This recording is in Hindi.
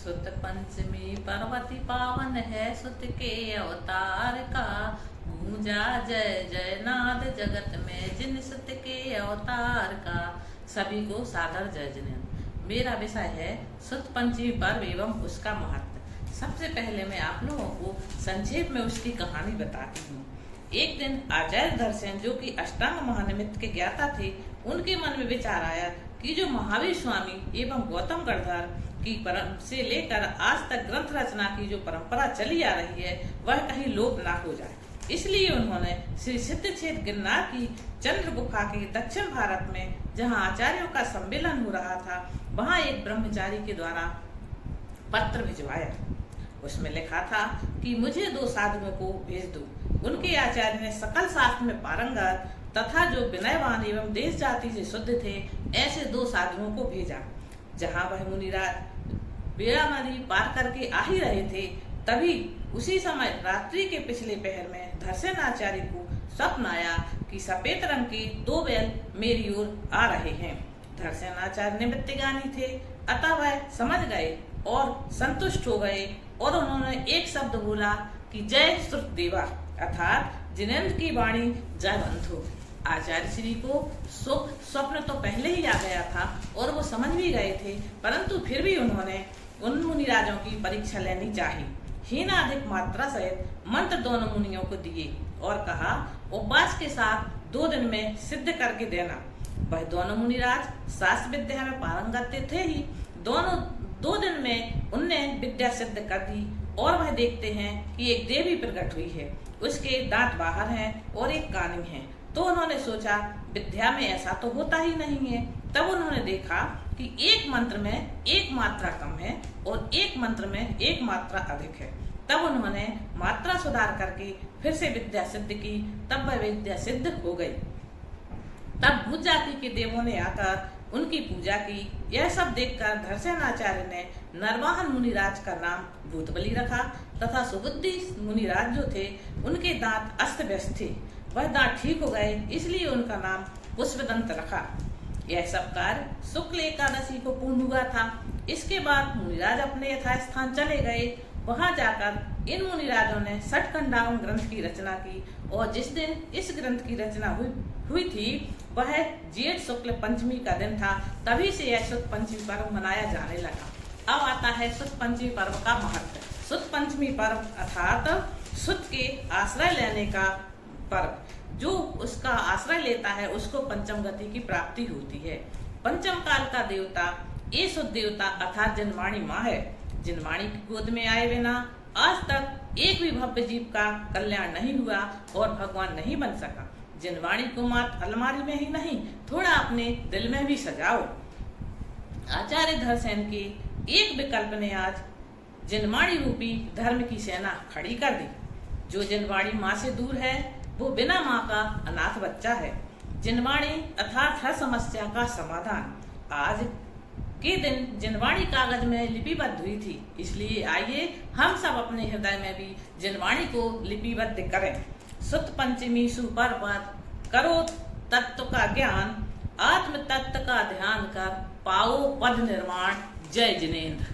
सुत पंचमी पार्वती पावन है सुत के अवतार का। गूंजा जय जय नाद जगत में जिन सुत के अवतार का। सभी को सादर जय जिनेन्द्र। मेरा विषय है सुत पंचमी पर्व एवं उसका महत्व। सबसे पहले मैं आप लोगों को संक्षेप में उसकी कहानी बताती हूँ। एक दिन आचार्य धरसेन जो कि अष्टांग महानिमित्त के ज्ञाता थे, उनके मन में विचार आया कि जो महावीर स्वामी एवं गौतम गणधर की परम से लेकर आज तक ग्रंथ रचना की जो परंपरा चली आ रही है वह कहीं लोप ना हो जाए। इसलिए उन्होंने श्री सिद्धक्षेत्र गिरनार की चंद्र गुफा के दक्षिण भारत में, जहाँ आचार्यों का सम्मेलन हो रहा था, वहाँ एक ब्रह्मचारी के द्वारा पत्र भिजवाया। उसमें लिखा था कि मुझे 2 साधुओं को भेज दो। उनके आचार्य ने सकल शास्त्र में पारंगत तथा जो विनयवान एवं देश जाति से शुद्ध थे, ऐसे 2 साधुओं को भेजा। जहाँ वह मुनिराज बेड़ा नदी पार करके आ ही रहे थे, तभी उसी समय रात्रि के पिछले पहर में धरसेन आचार्य को स्वप्न आया कि सफेद रंग के 2 बैल मेरी ओर आ रहे हैं। धरसेन आचार्य निमित्तज्ञानी थे, अतः वह समझ गए और संतुष्ट हो गए और उन्होंने एक शब्द बोला कि जय श्रुतदेवा, अर्थात जिनेन्द्र की वाणी जयवंत हो। आचार्य श्री को स्वप्न तो पहले ही आ गया था और वो समझ भी गए थे, परंतु फिर भी उन्होंने उन मुनिराजों की परीक्षा लेनी चाहिए। हीनाधिक मात्रा सहित मंत्र दोनों मुनियों को दिए और कहा उपवास के साथ 2 दिन में सिद्ध करके देना। वह दोनों मुनिराज शास्त्र विद्या में पारंगत थे ही। दोनों 2 दिन में उनने विद्या सिद्ध कर दी और वह देखते हैं कि एक देवी प्रकट हुई है। उसके दांत बाहर हैं और एक कानी है। तो उन्होंने सोचा विद्या में ऐसा तो होता ही नहीं है। तब उन्होंने देखा कि एक मंत्र में 1 मात्रा कम है और एक मंत्र में 1 मात्रा अधिक है। तब उन्होंने मात्रा सुधार करके फिर से विद्या सिद्ध की। तब वह विद्या सिद्ध हो गई। तब भूत जाति के देवों ने आकर उनकी पूजा की। यह सब देखकर धरसेन आचार्य ने नरवाहन मुनिराज का नाम भूतबली रखा तथा सुबुद्धि मुनिराज जो थे उनके दांत अस्त व्यस्त थे, वह दांत ठीक हो गए, इसलिए उनका नाम पुष्पदंत रखा। यह सब कार्य शुक्ल एकादशी को पूर्ण हुआ था। इसके बाद मुनिराज अपने यथास्थान चले गए। वहां जाकर इन मुनिराजों ने षटखंडावन ग्रंथ की रचना की और जिस दिन इस ग्रंथ की रचना हुई थी वह जेठ शुक्ल पंचमी का दिन था। तभी से यह सुत पंचमी पर्व मनाया जाने लगा। अब आता है सुत पंचमी पर्व का महत्व। सुत पंचमी पर्व अर्थात सुत के आश्रय लेने का पर्व। जो उसका आश्रय लेता है उसको पंचम गति की प्राप्ति होती है। पंचम काल का देवता ये सुत देवता अर्थात जिनवाणी माँ है। जिनवाणी की गोद में आए बिना आज तक एक भी भव्य जीव का कल्याण नहीं हुआ और भगवान नहीं बन सका। जिनवाणी को मात्र अलमारी में ही नहीं, थोड़ा अपने दिल में भी सजाओ। आचार्य धरसेन के एक विकल्प ने आज जिनवाणी रूपी धर्म की सेना खड़ी कर दी। जो जिनवाणी माँ से दूर है वो बिना माँ का अनाथ बच्चा है। जिनवाणी अर्थात हर समस्या का समाधान। आज के दिन जिनवाणी कागज में लिपिबद्ध हुई थी, इसलिए आइए हम सब अपने हृदय में भी जिनवाणी को लिपिबद्ध करें। सुत पंचमी सुपर्व करो तत्व का ज्ञान, आत्म तत्व का ध्यान कर पाओ पद निर्माण। जय जिनेन्द्र।